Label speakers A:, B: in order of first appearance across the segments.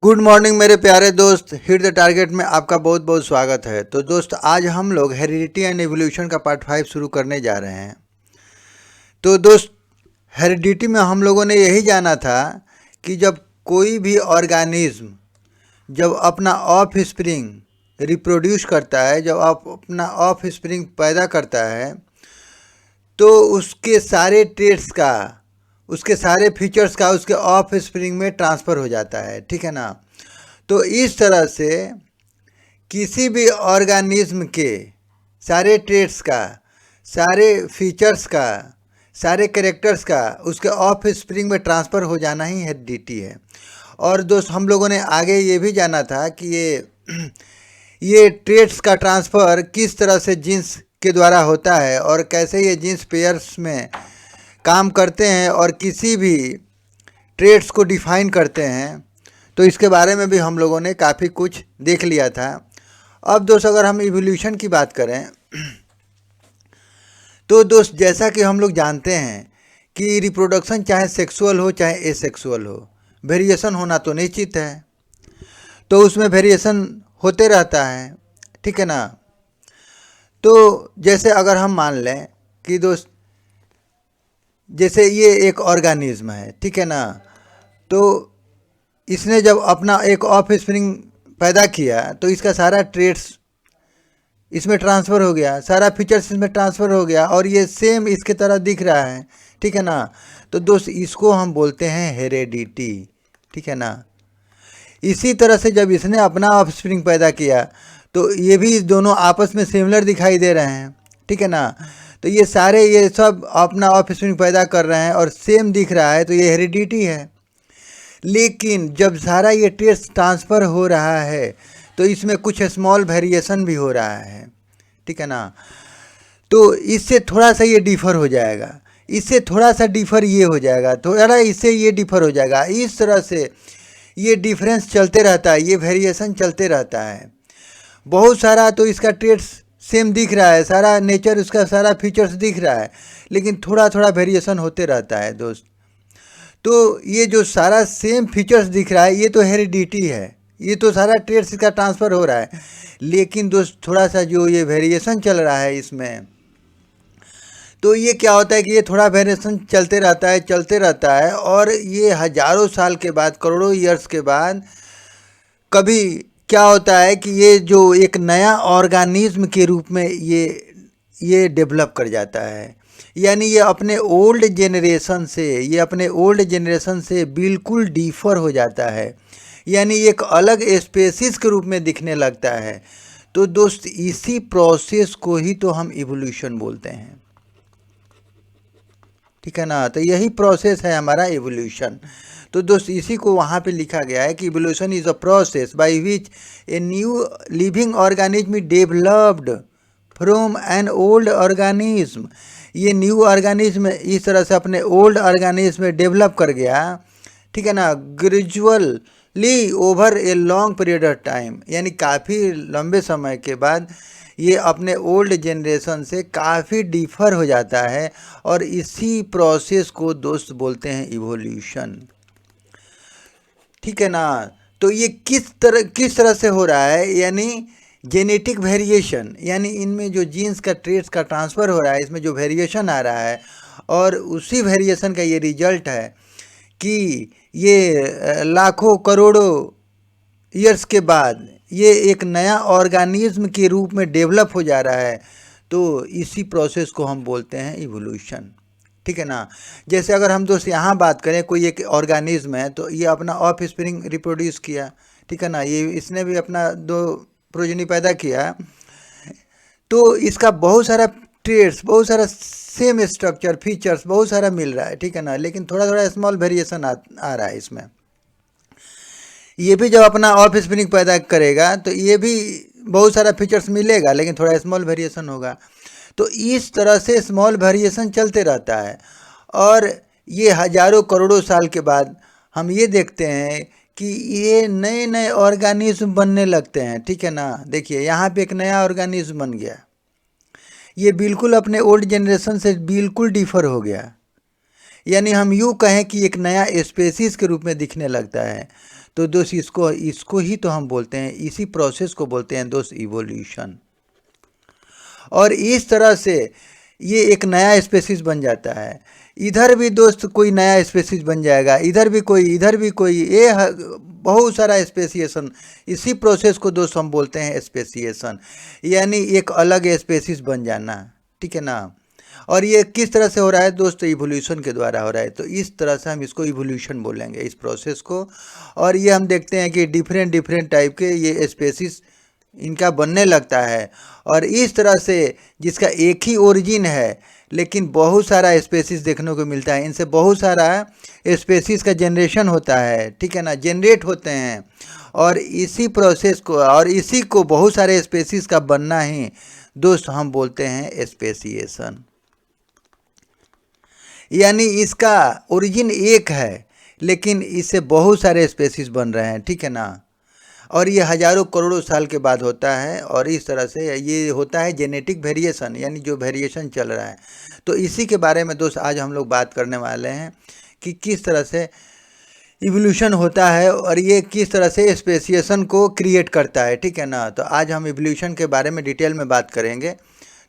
A: Good morning मेरे प्यारे दोस्त, हिट द टारगेट में आपका बहुत बहुत स्वागत है। तो दोस्त, आज हम लोग हेरिडिटी एंड एवोल्यूशन का पार्ट 5 शुरू करने जा रहे हैं। तो दोस्त, हेरिडिटी में हम लोगों ने यही जाना था कि जब कोई भी ऑर्गेनिज्म जब अपना ऑफ स्प्रिंग रिप्रोड्यूस करता है, जब आप अपना ऑफ स्प्रिंग पैदा करता है, तो उसके सारे ट्रेट्स का, उसके सारे फीचर्स का उसके ऑफ स्प्रिंग में ट्रांसफ़र हो जाता है। ठीक है ना। तो इस तरह से किसी भी ऑर्गेनिज्म के सारे ट्रेट्स का, सारे फीचर्स का, सारे कैरेक्टर्स का उसके ऑफ स्प्रिंग में ट्रांसफ़र हो जाना ही हेरिडिटी है। और दोस्त, हम लोगों ने आगे ये भी जाना था कि ये ट्रेट्स का ट्रांसफ़र किस तरह से जीन्स के द्वारा होता है और कैसे ये जीन्स पेयर्स में काम करते हैं और किसी भी ट्रेट्स को डिफाइन करते हैं। तो इसके बारे में भी हम लोगों ने काफ़ी कुछ देख लिया था। अब दोस्त, अगर हम इवोल्यूशन की बात करें तो दोस्त, जैसा कि हम लोग जानते हैं कि रिप्रोडक्शन चाहे सेक्सुअल हो चाहे एसेक्सुअल हो, वेरिएशन होना तो निश्चित है। तो उसमें वेरिएशन होते रहता है। ठीक है ना। तो जैसे अगर हम मान लें कि दोस्त, जैसे ये एक ऑर्गेनिज्म है, ठीक है ना। तो इसने जब अपना एक ऑफ स्प्रिंग पैदा किया तो इसका सारा ट्रेट्स इसमें ट्रांसफ़र हो गया, सारा फीचर्स इसमें ट्रांसफ़र हो गया और ये सेम इसके तरह दिख रहा है। ठीक है ना। तो दोस्त, इसको हम बोलते हैं हेरेडिटी। ठीक है ना। इसी तरह से जब इसने अपना ऑफ स्प्रिंग पैदा किया तो ये भी दोनों आपस में सिमिलर दिखाई दे रहे हैं। ठीक है ना। तो ये सब अपना ऑफ स्प्रिंग पैदा कर रहे हैं और सेम दिख रहा है, तो ये हेरिडिटी है। लेकिन जब सारा ये ट्रेट्स ट्रांसफ़र हो रहा है तो इसमें कुछ स्मॉल वेरिएशन भी हो रहा है। ठीक है ना। तो इससे थोड़ा सा ये डिफ़र हो जाएगा, इससे थोड़ा सा डिफ़र ये हो जाएगा, थोड़ा इससे ये डिफ़र हो जाएगा। इस तरह से ये डिफरेंस चलते रहता है, ये वेरिएशन चलते रहता है। बहुत सारा तो इसका ट्रेट्स सेम दिख रहा है, सारा नेचर उसका, सारा फीचर्स दिख रहा है, लेकिन थोड़ा थोड़ा वेरिएशन होते रहता है दोस्त। तो ये जो सारा सेम फीचर्स दिख रहा है ये तो हेरिडिटी है, ये तो सारा ट्रेट्स का ट्रांसफ़र हो रहा है। लेकिन दोस्त, थोड़ा सा जो ये वेरिएशन चल रहा है इसमें, तो ये क्या होता है कि ये थोड़ा वेरिएशन चलते रहता है और ये हज़ारों साल के बाद, करोड़ों ईयर्स के बाद कभी क्या होता है कि ये जो एक नया ऑर्गेनिज्म के रूप में ये डेवलप कर जाता है। यानी ये अपने ओल्ड जनरेशन से बिल्कुल डिफर हो जाता है, यानी एक अलग स्पेसिस के रूप में दिखने लगता है। तो दोस्त, इसी प्रोसेस को ही तो हम इवोल्यूशन बोलते हैं। ठीक है ना। तो यही प्रोसेस है हमारा इवोल्यूशन। तो दोस्त, इसी को वहाँ पे लिखा गया है कि evolution is a process by which a new living organism developed from an old organism. ये न्यू ऑर्गेनिज्म इस तरह से अपने ओल्ड ऑर्गेनिज्म में डेवलप कर गया। ठीक है ना। Gradually over a long period of time, यानी काफ़ी लंबे समय के बाद ये अपने ओल्ड जनरेशन से काफ़ी डिफर हो जाता है और इसी प्रोसेस को दोस्त बोलते हैं इवोल्यूशन। ठीक है ना। तो ये किस तरह से हो रहा है, यानी जेनेटिक वेरिएशन, यानी इनमें जो जीन्स का ट्रेट्स का ट्रांसफ़र हो रहा है, इसमें जो वेरिएशन आ रहा है और उसी वेरिएशन का ये रिजल्ट है कि ये लाखों करोड़ों ईयर्स के बाद ये एक नया ऑर्गेनिज्म के रूप में डेवलप हो जा रहा है। तो इसी प्रोसेस को हम बोलते हैं इवोल्यूशन। ठीक है ना। जैसे अगर हम दोस्त यहाँ बात करें, कोई एक ऑर्गेनिज्म है तो ये अपना ऑफ स्प्रिंग रिप्रोड्यूस किया। ठीक है ना। ये इसने भी अपना 2 प्रोजनी पैदा किया, तो इसका बहुत सारा ट्रेट्स, बहुत सारा सेम स्ट्रक्चर, फीचर्स बहुत सारा मिल रहा है। ठीक है ना। लेकिन थोड़ा थोड़ा स्मॉल वेरिएशन आ रहा है इसमें। ये भी जब अपना ऑफ स्प्रिंग पैदा करेगा तो ये भी बहुत सारा फीचर्स मिलेगा, लेकिन थोड़ा स्मॉल वेरिएशन होगा। तो इस तरह से स्मॉल वेरिएशन चलते रहता है और ये हज़ारों करोड़ों साल के बाद हम ये देखते हैं कि ये नए नए ऑर्गेनिज्म बनने लगते हैं। ठीक है ना। देखिए, यहाँ पे एक नया ऑर्गेनिज्म बन गया, ये बिल्कुल अपने ओल्ड जनरेशन से बिल्कुल डिफर हो गया, यानी हम यूँ कहें कि एक नया स्पेसीज के रूप में दिखने लगता है। तो दोस्त इसको इसको ही तो हम बोलते हैं, इसी प्रोसेस को बोलते हैं दोस्त इवोल्यूशन। और इस तरह से ये एक नया स्पेसीज बन जाता है। इधर भी दोस्त कोई नया स्पेसीज बन जाएगा, इधर भी कोई, ये बहुत सारा स्पेसिएशन। इसी प्रोसेस को दोस्त हम बोलते हैं स्पेसिएशन, यानी एक अलग स्पेसीज बन जाना, ठीक है ना। और ये किस तरह से हो रहा है दोस्त? इवोल्यूशन के द्वारा हो रहा है। तो इस तरह से हम इसको इवोल्यूशन बोलेंगे इस प्रोसेस को। और ये हम देखते हैं कि डिफरेंट टाइप के ये स्पेसीज इनका बनने लगता है। और इस तरह से जिसका एक ही ओरिजिन है लेकिन बहुत सारा स्पेसीज देखने को मिलता है, इनसे बहुत सारा स्पेसीज का जनरेशन होता है, ठीक है ना, जनरेट होते हैं। और इसी प्रोसेस को और इसी को बहुत सारे स्पेसीज का बनना ही दोस्त हम बोलते हैं स्पेसिएशन। यानी इसका ओरिजिन एक है लेकिन इससे बहुत सारे स्पेसीज बन रहे हैं, ठीक है ना। और ये हजारों करोड़ों साल के बाद होता है। और इस तरह से ये होता है जेनेटिक वेरिएशन, यानी जो वेरिएशन चल रहा है। तो इसी के बारे में दोस्त आज हम लोग बात करने वाले हैं कि किस तरह से इवोल्यूशन होता है और ये किस तरह से स्पेसिएशन को क्रिएट करता है, ठीक है ना। तो आज हम इवोल्यूशन के बारे में डिटेल में बात करेंगे।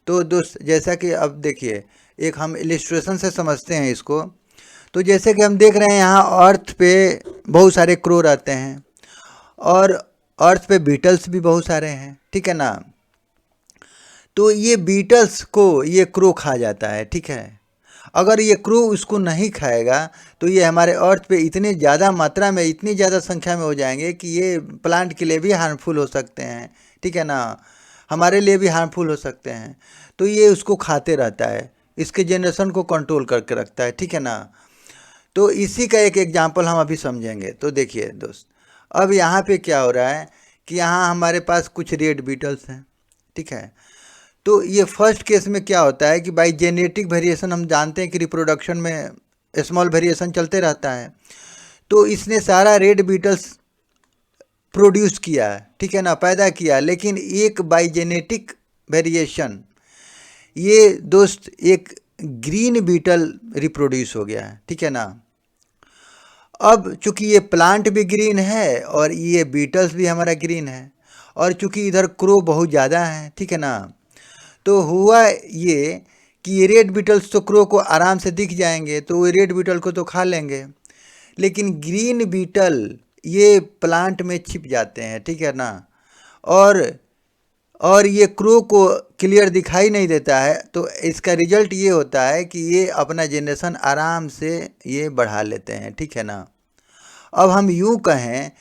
A: तो दोस्त जैसा कि अब देखिए, एक हम इलिस्ट्रेशन से समझते हैं इसको। तो जैसे कि हम देख रहे हैं यहाँ अर्थ पे बहुत सारे क्रो रहते हैं और अर्थ पे बीटल्स भी बहुत सारे हैं, ठीक है ना। तो ये बीटल्स को ये क्रो खा जाता है, ठीक है। अगर ये क्रो उसको नहीं खाएगा तो ये हमारे अर्थ पे इतने ज़्यादा मात्रा में, इतनी ज़्यादा संख्या में हो जाएंगे कि ये प्लांट के लिए भी हार्मफुल हो सकते हैं, ठीक है ना, हमारे लिए भी हार्मफुल हो सकते हैं। तो ये उसको खाते रहता है, इसके जनरेशन को कंट्रोल करके रखता है, ठीक है ना। तो इसी का एक एग्जाम्पल हम अभी समझेंगे। तो देखिए दोस्त, अब यहाँ पे क्या हो रहा है कि यहाँ हमारे पास कुछ रेड बीटल्स हैं, ठीक है। तो ये फर्स्ट केस में क्या होता है कि बाई जेनेटिक वेरिएशन हम जानते हैं कि रिप्रोडक्शन में स्मॉल वेरिएशन चलते रहता है। तो इसने सारा रेड बीटल्स प्रोड्यूस किया, ठीक है ना, पैदा किया। लेकिन एक बाई जेनेटिक वेरिएशन ये दोस्त एक ग्रीन बीटल रिप्रोड्यूस हो गया है, ठीक है ना। अब चूंकि ये प्लांट भी ग्रीन है और ये बीटल्स भी हमारा ग्रीन है, और चूंकि इधर क्रो बहुत ज़्यादा है, ठीक है ना, तो हुआ ये कि ये रेड बीटल्स तो क्रो को आराम से दिख जाएंगे, तो वो रेड बीटल को तो खा लेंगे। लेकिन ग्रीन बीटल ये प्लांट में छिप जाते हैं, ठीक है ना, और ये क्रो को क्लियर दिखाई नहीं देता है। तो इसका रिजल्ट ये होता है कि ये अपना जनरेशन आराम से ये बढ़ा लेते हैं, ठीक है ना। अब हम यूँ कहें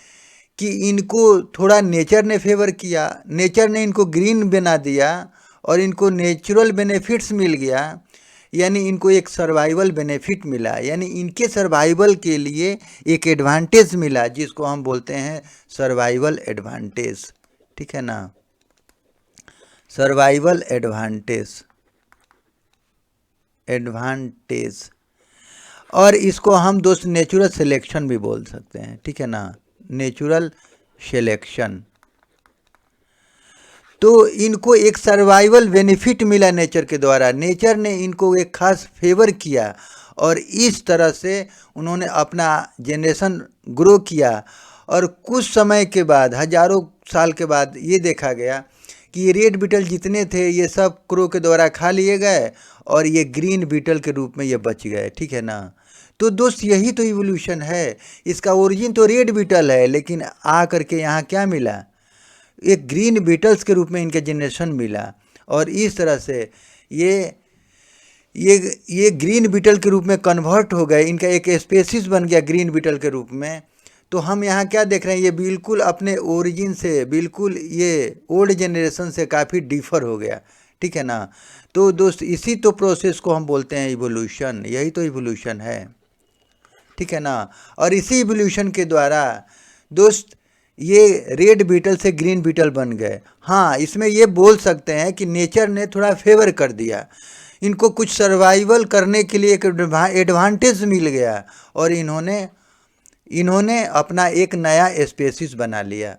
A: कि इनको थोड़ा नेचर ने फेवर किया, नेचर ने इनको ग्रीन बना दिया और इनको नेचुरल बेनिफिट्स मिल गया, यानी इनको एक सर्वाइवल बेनिफिट मिला, यानी इनके सर्वाइवल के लिए एक एडवांटेज मिला जिसको हम बोलते हैं सर्वाइवल एडवांटेज, ठीक है ना, सर्वाइवल एडवांटेज। और इसको हम दोस्त नेचुरल सिलेक्शन भी बोल सकते हैं, ठीक है ना, नेचुरल सिलेक्शन। तो इनको एक सर्वाइवल बेनिफिट मिला नेचर के द्वारा, नेचर ने इनको एक खास फेवर किया और इस तरह से उन्होंने अपना जनरेशन ग्रो किया। और कुछ समय के बाद, हजारों साल के बाद, ये देखा गया कि ये रेड बीटल जितने थे ये सब क्रो के द्वारा खा लिए गए और ये ग्रीन बीटल के रूप में ये बच गए, ठीक है ना। तो दोस्त यही तो इवोल्यूशन है। इसका ओरिजिन तो रेड बीटल है, लेकिन आ करके यहाँ क्या मिला, एक ग्रीन बीटल्स के रूप में इनके जनरेशन मिला। और इस तरह से ये ग्रीन बीटल के रूप में कन्वर्ट हो गए, इनका एक स्पेसीज बन गया ग्रीन बीटल के रूप में। तो हम यहाँ क्या देख रहे हैं, ये बिल्कुल अपने ओरिजिन से, बिल्कुल ये ओल्ड जनरेशन से काफ़ी डिफर हो गया, ठीक है ना। तो दोस्त इसी तो प्रोसेस को हम बोलते हैं इवोल्यूशन, यही तो इवोल्यूशन है, ठीक है ना। और इसी इवोल्यूशन के द्वारा दोस्त ये रेड बीटल से ग्रीन बीटल बन गए। हाँ, इसमें ये बोल सकते हैं कि नेचर ने थोड़ा फेवर कर दिया, इनको कुछ सर्वाइवल करने के लिए एक एडवांटेज मिल गया और इन्होंने अपना एक नया स्पेसीज बना लिया।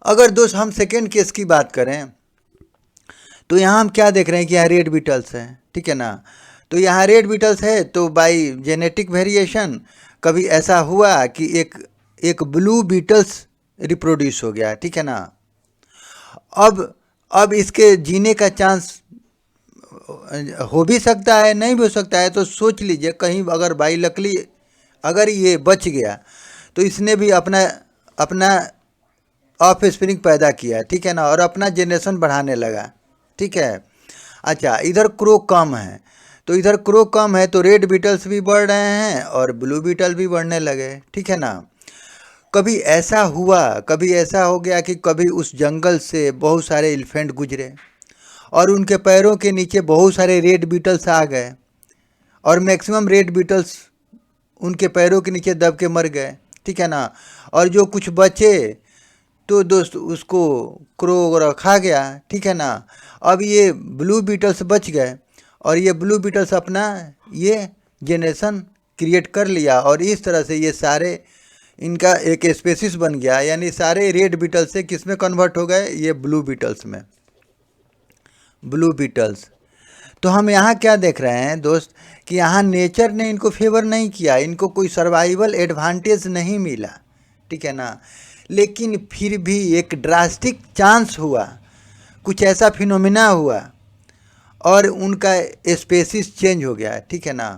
A: अगर दोस्त हम सेकेंड केस की बात करें तो यहाँ हम क्या देख रहे हैं कि यहाँ रेड बीटल्स हैं, ठीक है ना। तो यहाँ रेड बीटल्स है, तो बाई जेनेटिक वेरिएशन कभी ऐसा हुआ कि एक ब्लू बीटल्स रिप्रोड्यूस हो गया, ठीक है ना। अब इसके जीने का चांस हो भी सकता है, नहीं भी हो सकता है। तो सोच लीजिए, कहीं अगर बाई लकली अगर ये बच गया तो इसने भी अपना अपना ऑफ स्प्रिंग पैदा किया, ठीक है ना, और अपना जनरेशन बढ़ाने लगा, ठीक है। अच्छा, इधर क्रो कम है, तो इधर क्रो कम है तो रेड बीटल्स भी बढ़ रहे हैं और ब्लू बीटल भी बढ़ने लगे, ठीक है ना। कभी ऐसा हो गया कि कभी उस जंगल से बहुत सारे एलिफेंट गुजरे और उनके पैरों के नीचे बहुत सारे रेड बीटल्स आ गए और मैक्सिमम रेड बीटल्स उनके पैरों के नीचे दब के मर गए, ठीक है ना। और जो कुछ बचे तो दोस्त उसको क्रो रखा गया, ठीक है ना। अब ये ब्लू बीटल्स बच गए और ये ब्लू बीटल्स अपना ये जेनरेशन क्रिएट कर लिया और इस तरह से ये सारे इनका एक स्पेसिस बन गया, यानी सारे रेड बीटल से किस में कन्वर्ट हो गए, ये ब्लू बीटल्स में, ब्लू बीटल्स। तो हम यहाँ क्या देख रहे हैं दोस्त कि यहाँ नेचर ने इनको फेवर नहीं किया, इनको कोई सर्वाइवल एडवांटेज नहीं मिला, ठीक है ना। लेकिन फिर भी एक ड्रास्टिक चांस हुआ, कुछ ऐसा फिनोमिना हुआ और उनका स्पेसिस चेंज हो गया, ठीक है ना।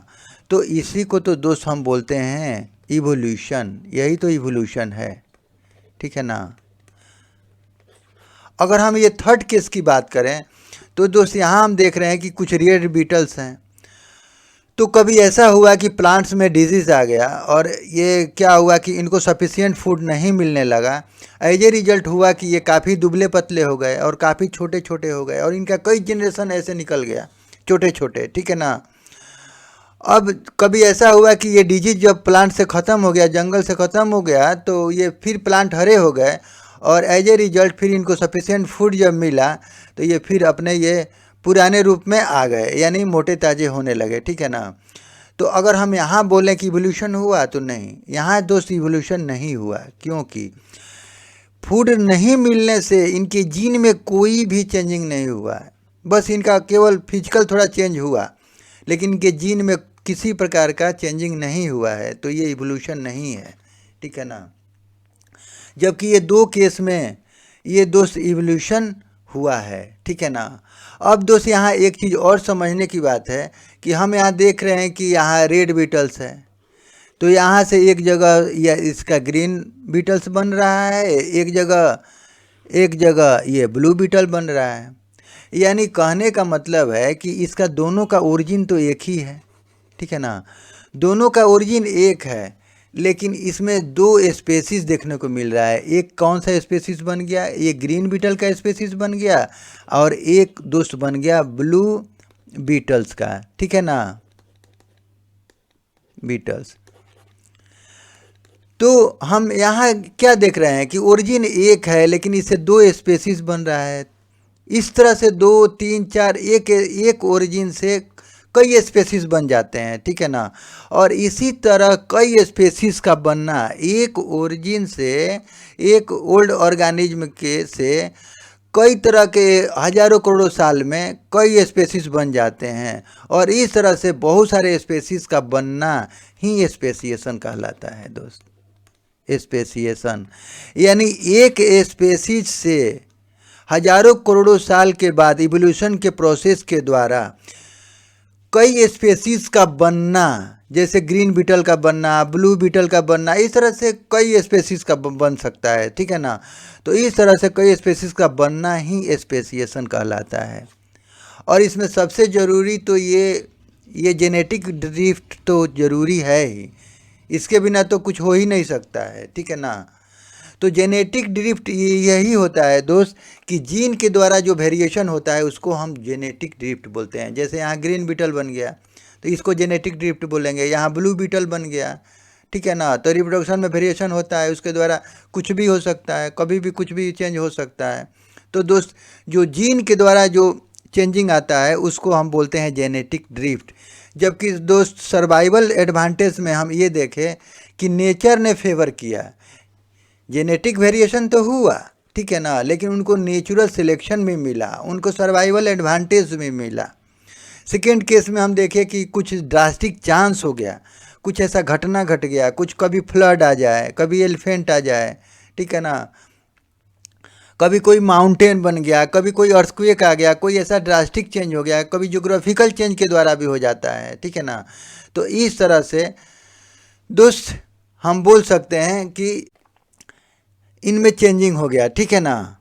A: तो इसी को तो दोस्त हम बोलते हैं इवोल्यूशन, यही तो इवोल्यूशन है, ठीक है ना। अगर हम ये थर्ड केस की बात करें तो दोस्त यहाँ हम देख रहे हैं कि कुछ रेड बीटल्स हैं। तो कभी ऐसा हुआ कि प्लांट्स में डिजीज़ आ गया और ये क्या हुआ कि इनको सफिशिएंट फूड नहीं मिलने लगा। एज ए रिजल्ट हुआ कि ये काफ़ी दुबले पतले हो गए और काफ़ी छोटे छोटे हो गए और इनका कई जनरेशन ऐसे निकल गया, छोटे छोटे, ठीक है ना। अब कभी ऐसा हुआ कि ये डिजीज जब प्लांट से ख़त्म हो गया, जंगल से ख़त्म हो गया, तो ये फिर प्लांट हरे हो गए और एज ए रिजल्ट फिर इनको सफिशिएंट फूड जब मिला तो ये फिर अपने ये पुराने रूप में आ गए, यानी मोटे ताजे होने लगे, ठीक है ना। तो अगर हम यहाँ बोलें कि इवोल्यूशन हुआ तो नहीं, यहाँ दोस्त इवोल्यूशन नहीं हुआ, क्योंकि फूड नहीं मिलने से इनके जीन में कोई भी चेंजिंग नहीं हुआ है। बस इनका केवल फिजिकल थोड़ा चेंज हुआ, लेकिन इनके जीन में किसी प्रकार का चेंजिंग नहीं हुआ है, तो ये इवोल्यूशन नहीं है, ठीक है ना। जबकि ये दो केस में ये दोस्त इवोल्यूशन हुआ है, ठीक है ना। अब दोस्त यहाँ एक चीज़ और समझने की बात है कि हम यहाँ देख रहे हैं कि यहाँ रेड बीटल्स है, तो यहाँ से एक जगह या इसका ग्रीन बीटल्स बन रहा है, एक जगह ये ब्लू बीटल बन रहा है। यानी कहने का मतलब है कि इसका दोनों का ओरिजिन तो एक ही है, ठीक है ना। दोनों का ओरिजिन एक है, लेकिन इसमें दो स्पेसीज देखने को मिल रहा है। एक कौन सा स्पेसीज बन गया, ये ग्रीन बीटल का स्पेसीज बन गया और एक दोस्त बन गया ब्लू बीटल्स का, ठीक है ना, बीटल्स। तो हम यहाँ क्या देख रहे हैं कि ओरिजिन एक है लेकिन इससे दो स्पेसीज बन रहा है। इस तरह से 2, 3, 4 एक ओरिजिन से कई स्पेसीज बन जाते हैं, ठीक है ना। और इसी तरह कई स्पेसीज का बनना, एक ओरिजिन से एक ओल्ड ऑर्गेनिज्म के से कई तरह के हजारों करोड़ों साल में कई स्पेसीज बन जाते हैं और इस तरह से बहुत सारे स्पेसीज का बनना ही स्पेसिएशन कहलाता है दोस्त। स्पेसिएशन यानी एक स्पेसीज से हजारों करोड़ों साल के बाद इवोल्यूशन के प्रोसेस के द्वारा कई स्पेसीज का बनना, जैसे ग्रीन बीटल का बनना, ब्लू बीटल का बनना, इस तरह से कई स्पेसीज का बन सकता है, ठीक है ना। तो इस तरह से कई स्पेसीज का बनना ही स्पेसिएशन कहलाता है। और इसमें सबसे ज़रूरी तो ये जेनेटिक ड्रिफ्ट तो ज़रूरी है ही, इसके बिना तो कुछ हो ही नहीं सकता है, ठीक है ना। तो जेनेटिक ड्रिफ्ट यही होता है दोस्त कि जीन के द्वारा जो वेरिएशन होता है उसको हम जेनेटिक ड्रिफ्ट बोलते हैं। जैसे यहाँ ग्रीन बीटल बन गया तो इसको जेनेटिक ड्रिफ्ट बोलेंगे, यहाँ ब्लू बीटल बन गया, ठीक है ना। तो रिप्रोडक्शन में वेरिएशन होता है, उसके द्वारा कुछ भी हो सकता है, कभी भी कुछ भी चेंज हो सकता है। तो दोस्त जो जीन के द्वारा जो चेंजिंग आता है उसको हम बोलते हैं जेनेटिक ड्रिफ्ट। जबकि दोस्त सर्वाइवल एडवांटेज में हम ये देखें कि नेचर ने फेवर किया, जेनेटिक वेरिएशन तो हुआ, ठीक है ना, लेकिन उनको नेचुरल सिलेक्शन में मिला, उनको सर्वाइवल एडवांटेज में मिला। सेकेंड केस में हम देखें कि कुछ ड्रास्टिक चांस हो गया, कुछ ऐसा घटना घट गया, कुछ कभी फ्लड आ जाए, कभी एलिफेंट आ जाए, ठीक है ना, कभी कोई माउंटेन बन गया, कभी कोई अर्थक्वेक आ गया, कोई ऐसा ड्रास्टिक चेंज हो गया, कभी ज्योग्राफिकल चेंज के द्वारा भी हो जाता है, ठीक है ना। तो इस तरह से दोस्त हम बोल सकते हैं कि इनमें चेंजिंग हो गया, ठीक है ना।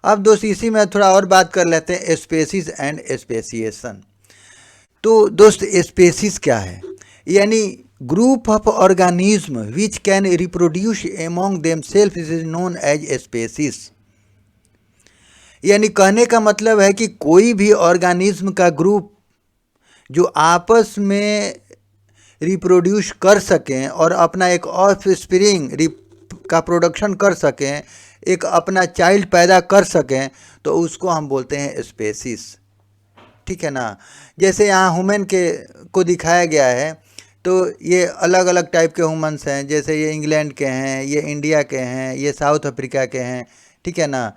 A: अब दोस्त इसी में थोड़ा और बात कर लेते हैं स्पेसीज एंड स्पेसिएशन। तो दोस्त स्पेसीज क्या है, यानी group of organism which can reproduce among themselves is known as species. यानी कहने का मतलब है कि कोई भी ऑर्गेनिज्म का ग्रुप जो आपस में रिप्रोड्यूस कर सकें और अपना एक ऑफ स्प्रिंग का प्रोडक्शन कर सकें, एक अपना चाइल्ड पैदा कर सकें, तो उसको हम बोलते हैं स्पेसीज, ठीक है ना। जैसे यहाँ ह्यूमन के को दिखाया गया है, तो ये अलग अलग टाइप के ह्यूमन्स हैं, जैसे ये इंग्लैंड के हैं, ये इंडिया के हैं, ये साउथ अफ्रीका के हैं, ठीक है ना,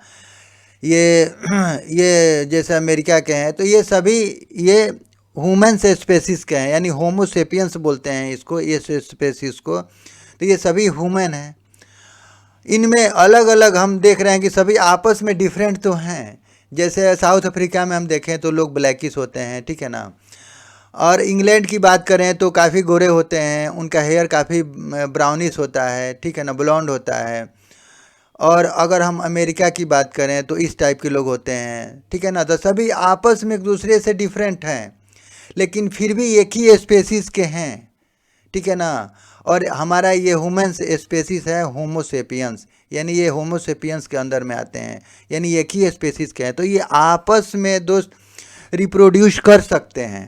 A: ये जैसे अमेरिका के हैं। तो ये सभी ये ह्यूमन्स स्पेसीज के हैं, यानी होमो सेपियंस बोलते हैं इसको, ये स्पेसीज को। तो ये सभी ह्यूमन हैं। इनमें अलग अलग हम देख रहे हैं कि सभी आपस में डिफरेंट तो हैं। जैसे साउथ अफ्रीका में हम देखें तो लोग ब्लैकिश होते हैं, ठीक है ना। और इंग्लैंड की बात करें तो काफ़ी गोरे होते हैं, उनका हेयर काफ़ी ब्राउनिश होता है, ठीक है ना, ब्लॉन्ड होता है। और अगर हम अमेरिका की बात करें तो इस टाइप के लोग होते हैं, ठीक है ना। तो सभी आपस में एक दूसरे से डिफरेंट हैं, लेकिन फिर भी एक ही स्पेसीज के हैं, ठीक है ना। और हमारा ये ह्यूमन्स स्पेसीज है होमो सेपियंस, यानी ये होमो सेपियंस के अंदर में आते हैं, यानी एक ही स्पेसीज के हैं। तो ये आपस में दोस्त रिप्रोड्यूस कर सकते हैं,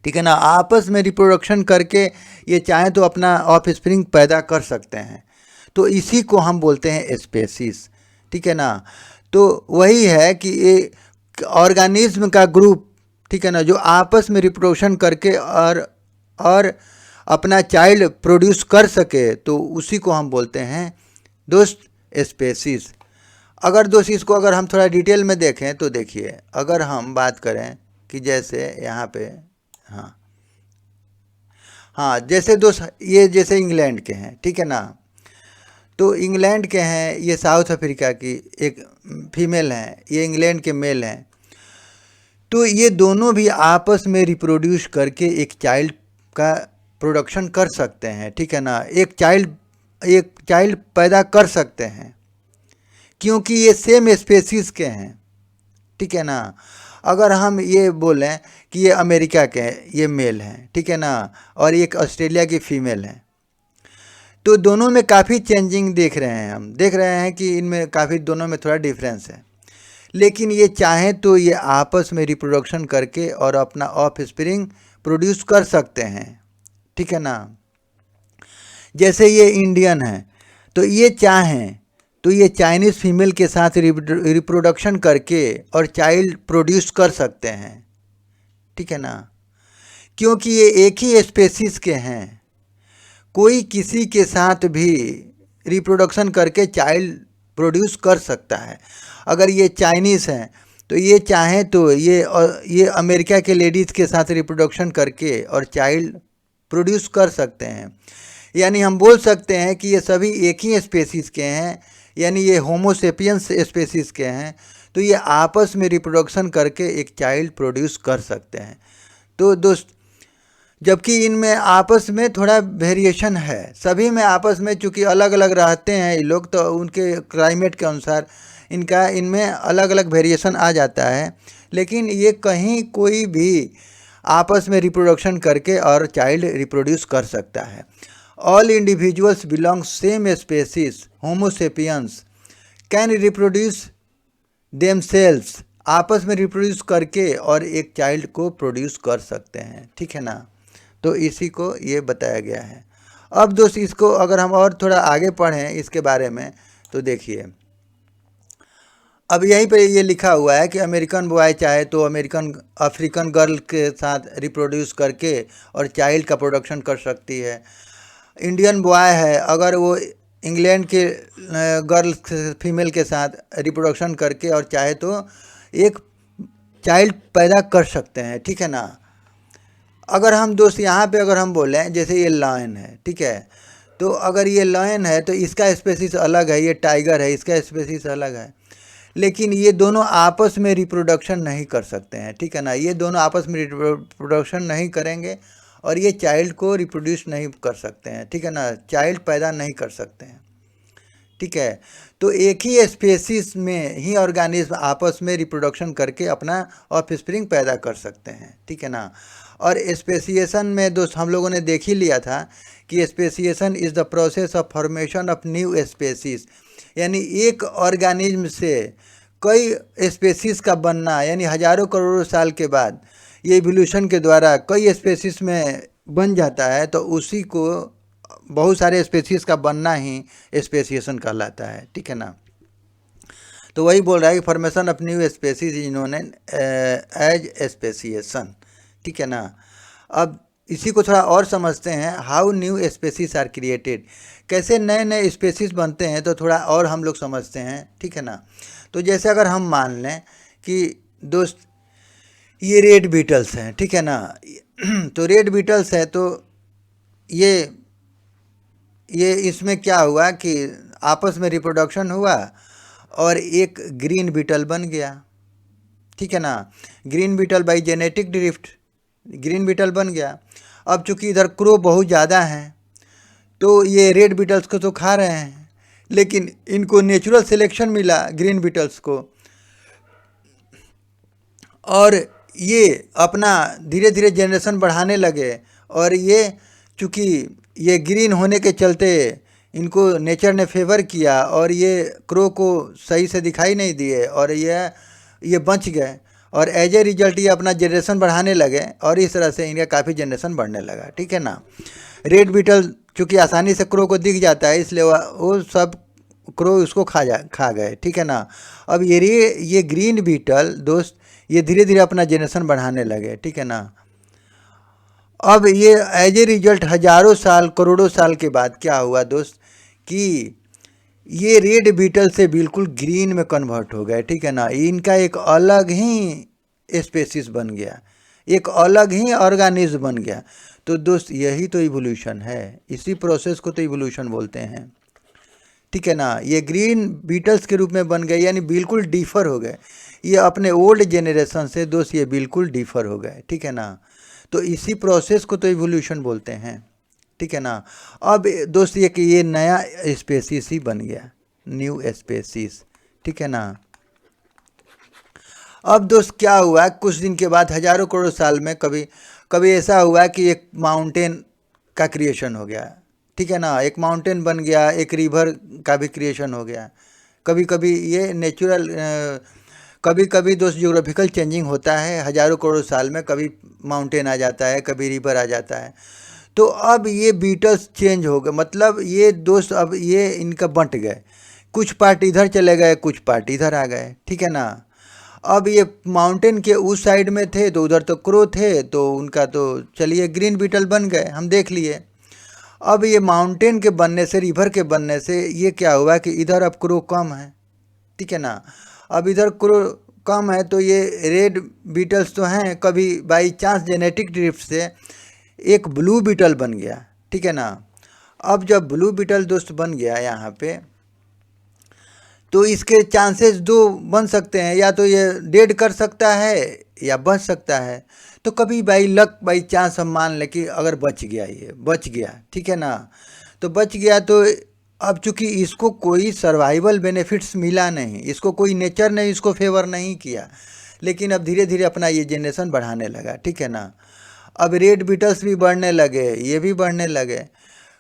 A: ठीक है ना। आपस में रिप्रोडक्शन करके ये चाहें तो अपना ऑफ स्प्रिंग पैदा कर सकते हैं। तो इसी को हम बोलते हैं स्पेसीज, ठीक है ना। तो वही है कि ये ऑर्गेनिज्म का ग्रुप, ठीक है ना, जो आपस में रिप्रोडक्शन करके और अपना चाइल्ड प्रोड्यूस कर सके, तो उसी को हम बोलते हैं दोस्त स्पेसीज। अगर दोस्त इसको अगर हम थोड़ा डिटेल में देखें तो देखिए, अगर हम बात करें कि जैसे यहाँ पे हाँ जैसे दोस्त ये जैसे इंग्लैंड के हैं, ठीक है ना। तो इंग्लैंड के हैं, ये साउथ अफ्रीका की एक फीमेल हैं, ये इंग्लैंड के मेल हैं। तो ये दोनों भी आपस में रिप्रोड्यूस करके एक चाइल्ड का प्रोडक्शन कर सकते हैं, ठीक है ना। एक चाइल्ड पैदा कर सकते हैं, क्योंकि ये सेम स्पेसीज के हैं, ठीक है ना। अगर हम ये बोलें कि ये अमेरिका के हैं, ये मेल हैं, ठीक है ना, और एक ऑस्ट्रेलिया की फ़ीमेल है, तो दोनों में काफ़ी चेंजिंग देख रहे हैं। हम देख रहे हैं कि इनमें काफ़ी दोनों में थोड़ा डिफरेंस है, लेकिन ये चाहें तो ये आपस में रिप्रोडक्शन करके और अपना ऑफ स्प्रिंग प्रोड्यूस कर सकते हैं, ठीक है ना। जैसे ये इंडियन है, तो ये चाहें तो ये चाइनीज़ फीमेल के साथ रिप्रोडक्शन करके और चाइल्ड प्रोड्यूस कर सकते हैं, ठीक है ना, क्योंकि ये एक ही स्पेसीज के हैं। कोई किसी के साथ भी रिप्रोडक्शन करके चाइल्ड प्रोड्यूस कर सकता है। अगर ये चाइनीज़ हैं तो ये चाहें तो ये अमेरिका के लेडीज़ के साथ रिप्रोडक्शन करके और चाइल्ड प्रोड्यूस कर सकते हैं। यानी हम बोल सकते हैं कि ये सभी एक ही स्पेसीज़ के हैं, यानी ये होमो सेपियंस स्पेसीज़ के हैं। तो ये आपस में रिप्रोडक्शन करके एक चाइल्ड प्रोड्यूस कर सकते हैं। तो दोस्त जबकि इनमें आपस में थोड़ा वेरिएशन है, सभी में आपस में, चूँकि अलग अलग रहते हैं ये लोग, तो उनके क्लाइमेट के अनुसार इनमें अलग अलग वेरिएशन आ जाता है, लेकिन ये कहीं कोई भी आपस में रिप्रोडक्शन करके और चाइल्ड रिप्रोड्यूस कर सकता है। All individuals belong same species homo sapiens can reproduce themselves, आपस में रिप्रोड्यूस करके और एक चाइल्ड को प्रोड्यूस कर सकते हैं, ठीक है ना। तो इसी को ये बताया गया है। अब दोस्त इसको अगर हम और थोड़ा आगे पढ़ें इसके बारे में, तो देखिए अब यहीं पे ये लिखा हुआ है कि अमेरिकन बॉय चाहे तो अफ्रीकन गर्ल के साथ रिप्रोड्यूस करके और चाइल्ड का प्रोडक्शन कर सकती है। इंडियन बॉय है, अगर वो इंग्लैंड के गर्ल फीमेल के साथ रिप्रोडक्शन करके और चाहे तो एक चाइल्ड पैदा कर सकते हैं, ठीक है ना। अगर हम दोस्त यहाँ पे अगर हम बोलें जैसे ये लायन है, ठीक है, तो अगर ये लायन है तो इसका स्पेसीज अलग है, ये टाइगर है इसका स्पेसीज अलग है, लेकिन ये दोनों आपस में रिप्रोडक्शन नहीं कर सकते हैं, ठीक है ना। ये दोनों आपस में रिप्रोडक्शन नहीं करेंगे और ये चाइल्ड को रिप्रोड्यूस नहीं कर सकते हैं, ठीक है ना, चाइल्ड पैदा नहीं कर सकते हैं, ठीक है। तो एक ही स्पेसीज में ही ऑर्गेनिज्म आपस में रिप्रोडक्शन करके अपना ऑफस्प्रिंग पैदा कर सकते हैं, ठीक है ना। और स्पेसिएशन में दोस्त हम लोगों ने देख ही लिया था कि speciation is the process of formation of new species, यानी एक ऑर्गेनिज्म से कई स्पेसीज का बनना, यानी हजारों करोड़ों साल के बाद ये इवोल्यूशन के द्वारा कई स्पेसीज में बन जाता है, तो उसी को बहुत सारे स्पेसीज का बनना ही स्पेसिएशन कहलाता है, ठीक है ना। तो वही बोल रहा है कि formation of new species is known as speciation, ठीक है ना। अब इसी को थोड़ा और समझते हैं, how new species are created, कैसे नए नए स्पेसीज बनते हैं, तो थोड़ा और हम लोग समझते हैं, ठीक है ना। तो जैसे अगर हम मान लें कि दोस्त ये रेड बीटल्स हैं, ठीक है ना, तो रेड बीटल्स है, तो ये इसमें क्या हुआ कि आपस में रिप्रोडक्शन हुआ और एक ग्रीन बीटल बन गया, ठीक है ना। Green beetle by genetic drift green beetle बन गया। अब चूंकि इधर क्रो बहुत ज़्यादा हैं तो ये रेड बीटल्स को तो खा रहे हैं, लेकिन इनको नेचुरल सिलेक्शन मिला ग्रीन बीटल्स को, और ये अपना धीरे धीरे जनरेशन बढ़ाने लगे। और ये चूँकि ये ग्रीन होने के चलते इनको नेचर ने फेवर किया और ये क्रो को सही से दिखाई नहीं दिए और ये बच गए, और एज ए रिजल्ट ये अपना जनरेशन बढ़ाने लगे और इस तरह से इनका काफ़ी जनरेशन बढ़ने लगा, ठीक है ना। रेड बीटल चूँकि आसानी से क्रो को दिख जाता है, इसलिए वो सब क्रो उसको खा गए, ठीक है ना। अब ये ग्रीन बीटल दोस्त ये धीरे धीरे अपना जनरेशन बढ़ाने लगे, ठीक है ना। अब ये एज ए रिजल्ट हजारों साल करोड़ों साल के बाद क्या हुआ दोस्त कि ये रेड बीटल से बिल्कुल ग्रीन में कन्वर्ट हो गए, ठीक है ना। इनका एक अलग ही स्पेसीज बन गया, एक अलग ही ऑर्गेनिज्म बन गया। तो दोस्त यही तो इवोल्यूशन है, इसी प्रोसेस को तो इवोल्यूशन बोलते हैं, ठीक है ना। ये ग्रीन बीटल्स के रूप में बन गए, यानी बिल्कुल डिफर हो गए, ये अपने ओल्ड जेनरेशन से दोस्त ये बिल्कुल डिफर हो गए, ठीक है ना। तो इसी प्रोसेस को तो इवोल्यूशन बोलते हैं, ठीक है ना। अब दोस्त ये नया स्पेसीज ही बन गया, न्यू स्पेसीज, ठीक है ना। अब दोस्त क्या हुआ, कुछ दिन के बाद हजारों करोड़ साल में कभी ऐसा हुआ कि एक माउंटेन का क्रिएशन हो गया, ठीक है ना। एक माउंटेन बन गया, एक रिवर का भी क्रिएशन हो गया। कभी कभी ये नेचुरल कभी कभी दोस्त ज्योग्राफिकल चेंजिंग होता है हजारों करोड़ साल में, कभी माउंटेन आ जाता है, कभी रिवर आ जाता है। तो अब ये बीटल्स चेंज हो गए, मतलब ये दोस्त अब ये इनका बंट गए, कुछ पार्ट इधर चले गए, कुछ पार्ट इधर आ गए, ठीक है ना। अब ये माउंटेन के उस साइड में थे तो उधर तो क्रो थे, तो उनका तो चलिए ग्रीन बीटल बन गए, हम देख लिए। अब ये माउंटेन के बनने से, रिवर के बनने से ये क्या हुआ कि इधर अब क्रो कम है, ठीक है ना। अब इधर क्रो कम है तो ये रेड बीटल्स तो हैं, कभी बाई चांस जेनेटिक ड्रिफ्ट से एक ब्लू बीटल बन गया, ठीक है ना। अब जब ब्लू बीटल दोस्त बन गया यहाँ पे, तो इसके चांसेस दो बन सकते हैं, या तो ये डेड कर सकता है या बच सकता है। तो कभी बाई लक बाई चांस हम मान लें कि अगर बच गया, ये बच गया, ठीक है ना। तो बच गया तो अब चूंकि इसको कोई सर्वाइवल बेनिफिट्स मिला नहीं, इसको कोई नेचर ने इसको फेवर नहीं किया, लेकिन अब धीरे धीरे अपना ये जनरेशन बढ़ाने लगा, ठीक है ना। अब रेड बीटल्स भी बढ़ने लगे, ये भी बढ़ने लगे।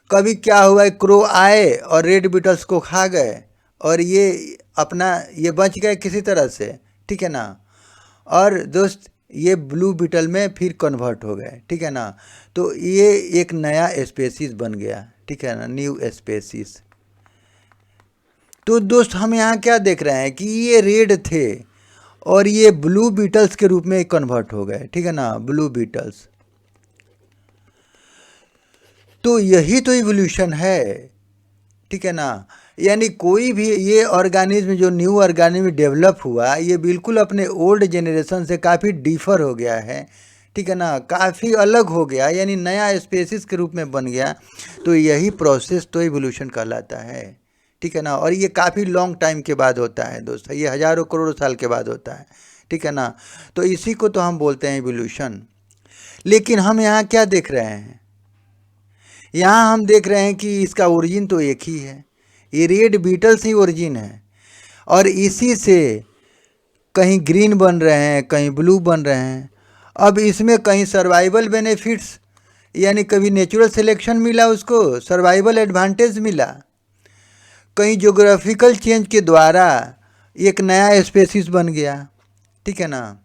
A: कभी क्या हुआ, क्रो आए और रेड बीटल्स को खा गए और ये अपना ये बच गए किसी तरह से, ठीक है ना। और दोस्त ये ब्लू बीटल में फिर कन्वर्ट हो गए, ठीक है ना। तो ये एक नया स्पेसीज बन गया, ठीक है ना, न्यू स्पेसीज। तो दोस्त हम यहाँ क्या देख रहे हैं कि ये रेड थे और ये ब्लू बीटल्स के रूप में कन्वर्ट हो गए, ठीक है ना, ब्लू बीटल्स। तो यही तो इवोल्यूशन है, ठीक है ना। यानी कोई भी ये ऑर्गेनिज्म जो न्यू ऑर्गेनिज्म डेवलप हुआ, ये बिल्कुल अपने ओल्ड जेनरेशन से काफ़ी डिफर हो गया है, ठीक है ना, काफ़ी अलग हो गया, यानी नया स्पेसीज के रूप में बन गया, तो यही प्रोसेस तो इवोल्यूशन कहलाता है। ठीक है ना, और ये काफ़ी लॉन्ग टाइम के बाद होता है दोस्त, ये हज़ारों करोड़ों साल के बाद होता है। ठीक है ना, तो इसी को तो हम बोलते हैं इवोल्यूशन। लेकिन हम यहाँ क्या देख रहे हैं, यहाँ हम देख रहे हैं कि इसका ओरिजिन तो एक ही है, ये रेड बीटल्स ही ओरिजिन है, और इसी से कहीं ग्रीन बन रहे हैं, कहीं ब्लू बन रहे हैं। अब इसमें कहीं सर्वाइवल बेनिफिट्स, यानी कभी नेचुरल सिलेक्शन मिला, उसको सर्वाइवल एडवांटेज मिला, कहीं ज्योग्राफिकल चेंज के द्वारा एक नया स्पेसीज बन गया। ठीक है ना,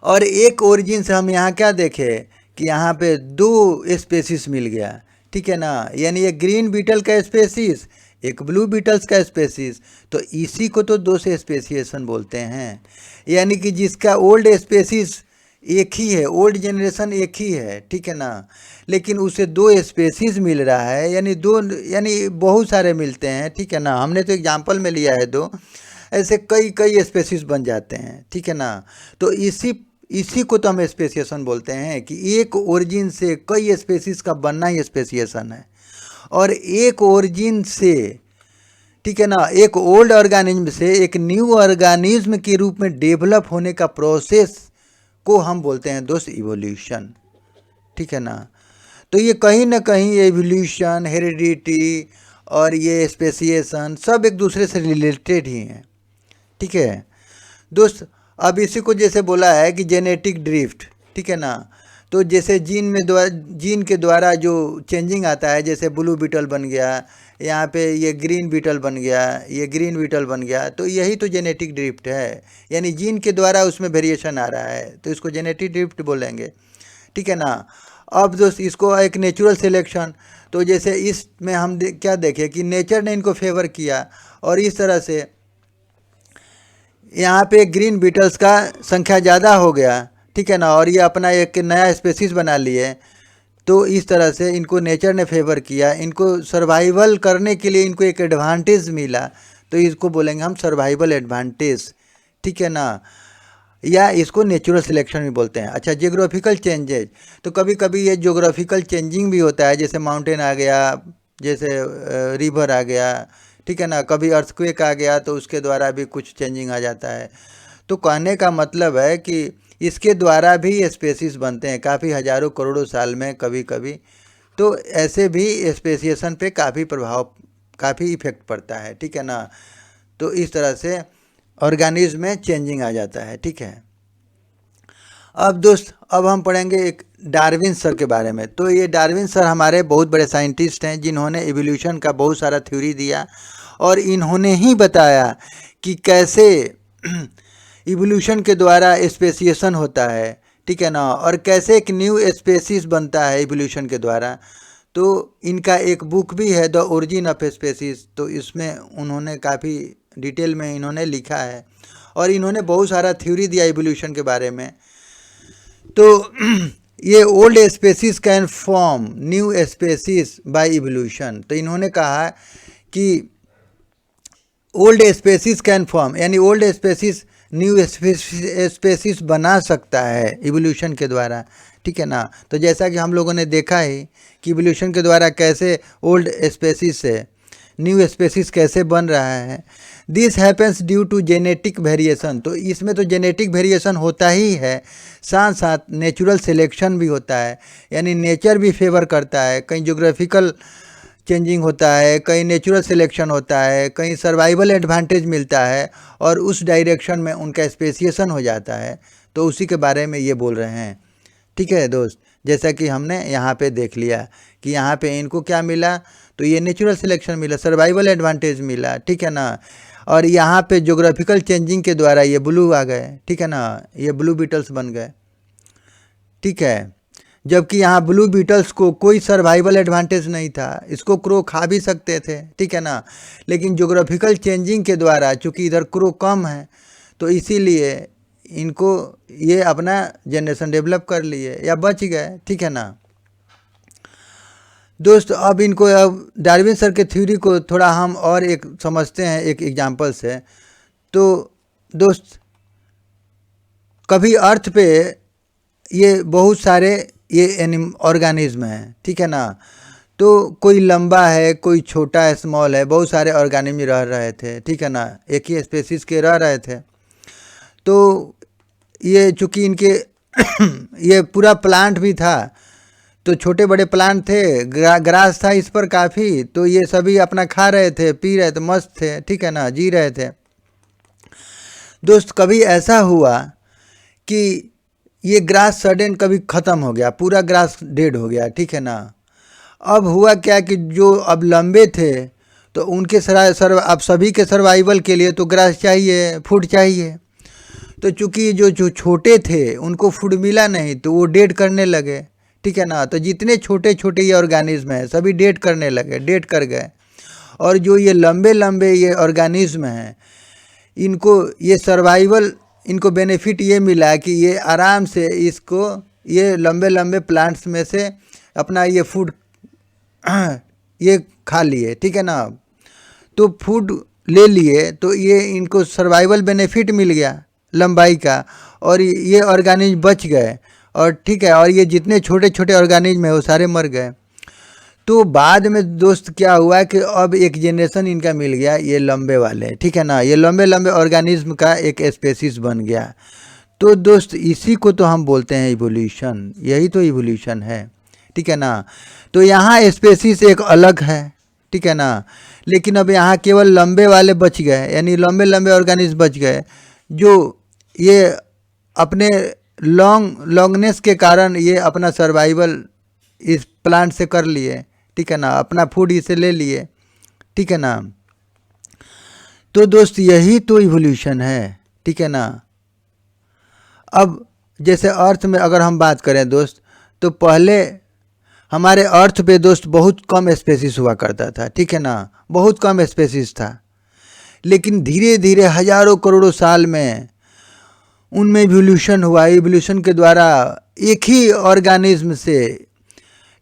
A: और एक ओरिजिन से हम यहाँ क्या देखें कि यहाँ पे दो स्पेसीज मिल गया। ठीक है ना, यानी एक ग्रीन बीटल का स्पेसीज, एक ब्लू बीटल्स का स्पेसीज, तो इसी को तो दो से स्पेसिएशन बोलते हैं। यानी कि जिसका ओल्ड स्पेसीज एक ही है, ओल्ड जनरेशन एक ही है। ठीक है ना, लेकिन उसे दो स्पेसीज मिल रहा है, यानी दो, यानी बहुत सारे मिलते हैं। ठीक है ना, हमने तो एग्जाम्पल में लिया है दो, ऐसे कई कई स्पेसीज बन जाते हैं। ठीक है ना, तो इसी को तो हम स्पेसिएशन बोलते हैं कि एक ओरिजिन से कई स्पेसीज का बनना ही स्पेसिएशन है। और एक ओरिजिन से, ठीक है ना, एक ओल्ड ऑर्गेनिज्म से एक न्यू ऑर्गेनिज्म के रूप में डेवलप होने का प्रोसेस को हम बोलते हैं दोस्त इवोल्यूशन। ठीक है ना, तो ये कहीं ना कहीं एवोल्यूशन, हेरिडिटी और ये स्पेसिएशन सब एक दूसरे से रिलेटेड ही हैं। ठीक है दोस्त, अब इसी को जैसे बोला है कि जेनेटिक ड्रिफ्ट। ठीक है ना, तो जैसे जीन के द्वारा जो चेंजिंग आता है, जैसे ब्लू बीटल बन गया, यहाँ पे ये ग्रीन बीटल बन गया, ये ग्रीन बीटल बन गया, तो यही तो जेनेटिक ड्रिफ्ट है, यानी जीन के द्वारा उसमें वेरिएशन आ रहा है, तो इसको जेनेटिक ड्रिफ्ट बोलेंगे। ठीक है ना, अब दोस्त इसको एक नेचुरल सिलेक्शन, तो जैसे इसमें हम क्या देखें कि नेचर ने इनको फेवर किया, और इस तरह से यहाँ पे ग्रीन बीटल्स का संख्या ज़्यादा हो गया। ठीक है ना, और ये अपना एक नया स्पेसीज बना लिए, तो इस तरह से इनको नेचर ने फेवर किया, इनको सर्वाइवल करने के लिए इनको एक एडवांटेज मिला, तो इसको बोलेंगे हम सर्वाइवल एडवांटेज। ठीक है ना, या इसको नेचुरल सिलेक्शन भी बोलते हैं। अच्छा, जियोग्राफिकल चेंजेज, तो कभी कभी ये जियोग्राफिकल चेंजिंग भी होता है, जैसे माउंटेन आ गया, जैसे रिवर आ गया। ठीक है ना, कभी अर्थक्वेक आ गया, तो उसके द्वारा भी कुछ चेंजिंग आ जाता है। तो कहने का मतलब है कि इसके द्वारा भी स्पेसीज बनते हैं काफ़ी हज़ारों करोड़ों साल में कभी कभी, तो ऐसे भी स्पेसिएशन पे काफ़ी प्रभाव, काफ़ी इफेक्ट पड़ता है। ठीक है ना, तो इस तरह से ऑर्गेनिज्म में चेंजिंग आ जाता है। ठीक है, अब दोस्त अब हम पढ़ेंगे एक डार्विन सर के बारे में। तो ये डार्विन सर हमारे बहुत बड़े साइंटिस्ट हैं, जिन्होंने इवोल्यूशन का बहुत सारा थ्योरी दिया, और इन्होंने ही बताया कि कैसे इवोल्यूशन के द्वारा स्पेसिएशन होता है। ठीक है ना, और कैसे एक न्यू स्पेसीज बनता है इवोल्यूशन के द्वारा। तो इनका एक बुक भी है, द ओरिजिन ऑफ स्पेसीज, तो इसमें उन्होंने काफ़ी डिटेल में इन्होंने लिखा है, और इन्होंने बहुत सारा थ्योरी दिया इवोल्यूशन के बारे में। तो ये old species can form new species by evolution, तो इन्होंने कहा कि ओल्ड स्पेसीज कैन फॉर्म, यानी ओल्ड स्पेसीज न्यू स्पेसीज बना सकता है इवोल्यूशन के द्वारा। ठीक है ना, तो जैसा कि हम लोगों ने देखा है कि इवोल्यूशन के द्वारा कैसे ओल्ड स्पेसीज से न्यू स्पेसीज कैसे बन रहा है। This happens due to genetic variation, तो इसमें तो जेनेटिक वेरिएशन होता ही है, साथ साथ नेचुरल सिलेक्शन भी होता है, यानी नेचर भी फेवर करता है, कहीं ज्योग्राफिकल चेंजिंग होता है, कहीं नेचुरल सिलेक्शन होता है, कहीं सर्वाइवल एडवांटेज मिलता है, और उस डायरेक्शन में उनका स्पेसिएशन हो जाता है। तो उसी के बारे में ये बोल रहे हैं। ठीक है दोस्त, जैसा कि हमने यहाँ पे देख लिया कि यहाँ पे इनको क्या मिला, तो ये नेचुरल सिलेक्शन मिला, सर्वाइवल एडवांटेज मिला। ठीक है ना, और यहाँ पे ज्योग्राफिकल चेंजिंग के द्वारा ये ब्लू आ गए। ठीक है ना, ये ब्लू बीटल्स बन गए। ठीक है, जबकि यहाँ ब्लू बीटल्स को कोई सर्वाइवल एडवांटेज नहीं था, इसको क्रो खा भी सकते थे। ठीक है ना, लेकिन ज्योग्राफिकल चेंजिंग के द्वारा चूँकि इधर क्रो कम है, तो इसीलिए इनको ये अपना जनरेशन डेवलप कर लिए या बच गए। ठीक है ना दोस्त, अब इनको, अब डार्विन सर के थ्योरी को थोड़ा हम और एक समझते हैं एक एग्जांपल से। तो दोस्त, कभी अर्थ पे ये बहुत सारे ये ऑर्गेनिज्म हैं, ठीक है ना। तो कोई लंबा है, कोई छोटा स्मॉल है, बहुत सारे ऑर्गेनिज्म रह रहे थे, ठीक है ना, एक ही स्पेसीज के रह रहे थे। तो ये चूँकि इनके ये पूरा प्लांट भी था, तो छोटे बड़े प्लांट थे, ग्रास था इस पर काफ़ी, तो ये सभी अपना खा रहे थे, पी रहे थे, मस्त थे, ठीक है ना, जी रहे थे। दोस्त कभी ऐसा हुआ कि ये ग्रास सडन कभी ख़त्म हो गया, पूरा ग्रास डेड हो गया, ठीक है ना। अब हुआ क्या कि जो अब लंबे थे तो उनके अब सभी के सर्वाइवल के लिए तो ग्रास चाहिए, फूड चाहिए। तो चूँकि जो छोटे थे उनको फूड मिला नहीं तो वो डेड करने लगे, ठीक है ना। तो जितने छोटे छोटे ये ऑर्गेनिज्म हैं सभी डेड करने लगे, डेड कर गए। और जो ये लंबे लंबे ये ऑर्गेनिज्म हैं, इनको ये सर्वाइवल, इनको बेनिफिट ये मिला कि ये आराम से इसको ये लंबे लंबे प्लांट्स में से अपना ये फूड ये खा लिए, ठीक है ना। तो फूड ले लिए तो ये इनको सर्वाइवल बेनिफिट मिल गया लंबाई का, और ये ऑर्गेनिज्म बच गए, और ठीक है, और ये जितने छोटे छोटे ऑर्गेनिज्म है वो सारे मर गए। तो बाद में दोस्त क्या हुआ कि अब एक जनरेशन इनका मिल गया, ये लंबे वाले, ठीक है ना, ये लंबे लंबे ऑर्गेनिज्म का एक स्पेसीज बन गया। तो दोस्त इसी को तो हम बोलते हैं इवोल्यूशन, यही तो इवोल्यूशन है, ठीक है ना। तो यहाँ स्पेसीज एक अलग है, ठीक है ना, लेकिन अब यहाँ केवल लंबे वाले बच गए, यानी लंबे लंबे ऑर्गेनिज्म बच गए, जो ये अपने लॉन्गनेस के कारण ये अपना सर्वाइवल इस प्लांट से कर लिए, ठीक है ना, अपना फूड इसे ले लिए, ठीक है ना। तो दोस्त यही तो इवोल्यूशन है, ठीक है ना। अब जैसे अर्थ में अगर हम बात करें दोस्त, तो पहले हमारे अर्थ पे दोस्त बहुत कम स्पेसीज हुआ करता था, ठीक है ना, बहुत कम स्पेसीज था। लेकिन धीरे धीरे हजारों करोड़ों साल में उनमें इवोल्यूशन हुआ। इवोल्यूशन के द्वारा एक ही ऑर्गेनिज्म से,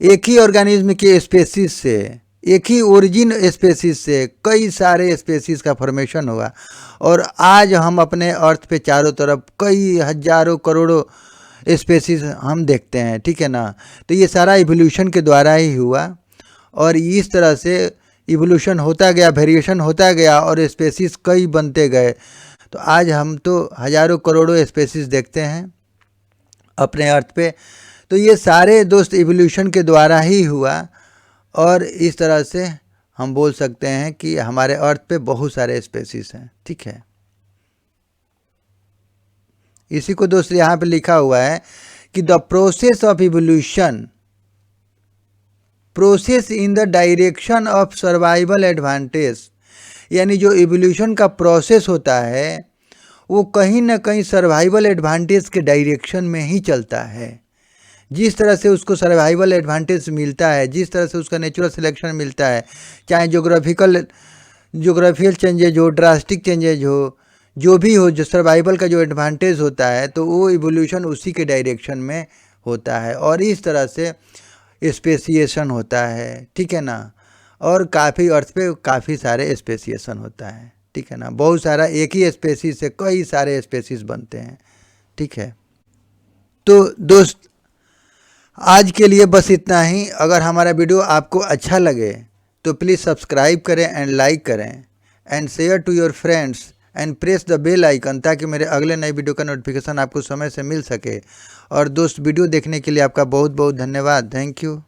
A: एक ही ऑर्गेनिज्म के स्पेसीज से, एक ही ओरिजिन स्पेसीज से कई सारे स्पेसीज का फॉर्मेशन हुआ, और आज हम अपने अर्थ पे चारों तरफ कई हजारों करोड़ों स्पेसीज हम देखते हैं, ठीक है ना। तो ये सारा इवोल्यूशन के द्वारा ही हुआ, और इस तरह से इवोल्यूशन होता गया, वेरिएशन होता गया, और स्पेसीज कई बनते गए। तो आज हम तो हजारों करोड़ों स्पेसीज देखते हैं अपने अर्थ पे। तो ये सारे दोस्त इवोल्यूशन के द्वारा ही हुआ, और इस तरह से हम बोल सकते हैं कि हमारे अर्थ पे बहुत सारे स्पेसीज हैं, ठीक है। इसी को दोस्त यहाँ पे लिखा हुआ है कि the process of evolution process in the direction of survival advantage, यानी जो इवोल्यूशन का प्रोसेस होता है वो कहीं ना कहीं सर्वाइवल एडवांटेज के डायरेक्शन में ही चलता है। जिस तरह से उसको सर्वाइवल एडवांटेज मिलता है, जिस तरह से उसका नेचुरल सिलेक्शन मिलता है, चाहे जोग्राफिकल चेंजेज हो, ड्रास्टिक चेंजेज हो, जो भी हो, जो सर्वाइवल का जो एडवांटेज होता है, तो वो इवोल्यूशन उसी के डायरेक्शन में होता है, और इस तरह से स्पेसिएशन होता है, ठीक है ना। और काफ़ी अर्थ पे काफ़ी सारे स्पेसिएशन होता है, ठीक है ना। बहुत सारा एक ही स्पेसीज से कई सारे स्पेसीज बनते हैं, ठीक है। तो दोस्त आज के लिए बस इतना ही। अगर हमारा वीडियो आपको अच्छा लगे तो प्लीज़ सब्सक्राइब करें एंड लाइक करें, and share to your friends, and press the bell icon, ताकि मेरे अगले नए वीडियो का नोटिफिकेशन आपको समय से मिल सके। और दोस्त वीडियो देखने के लिए आपका बहुत बहुत धन्यवाद। Thank you.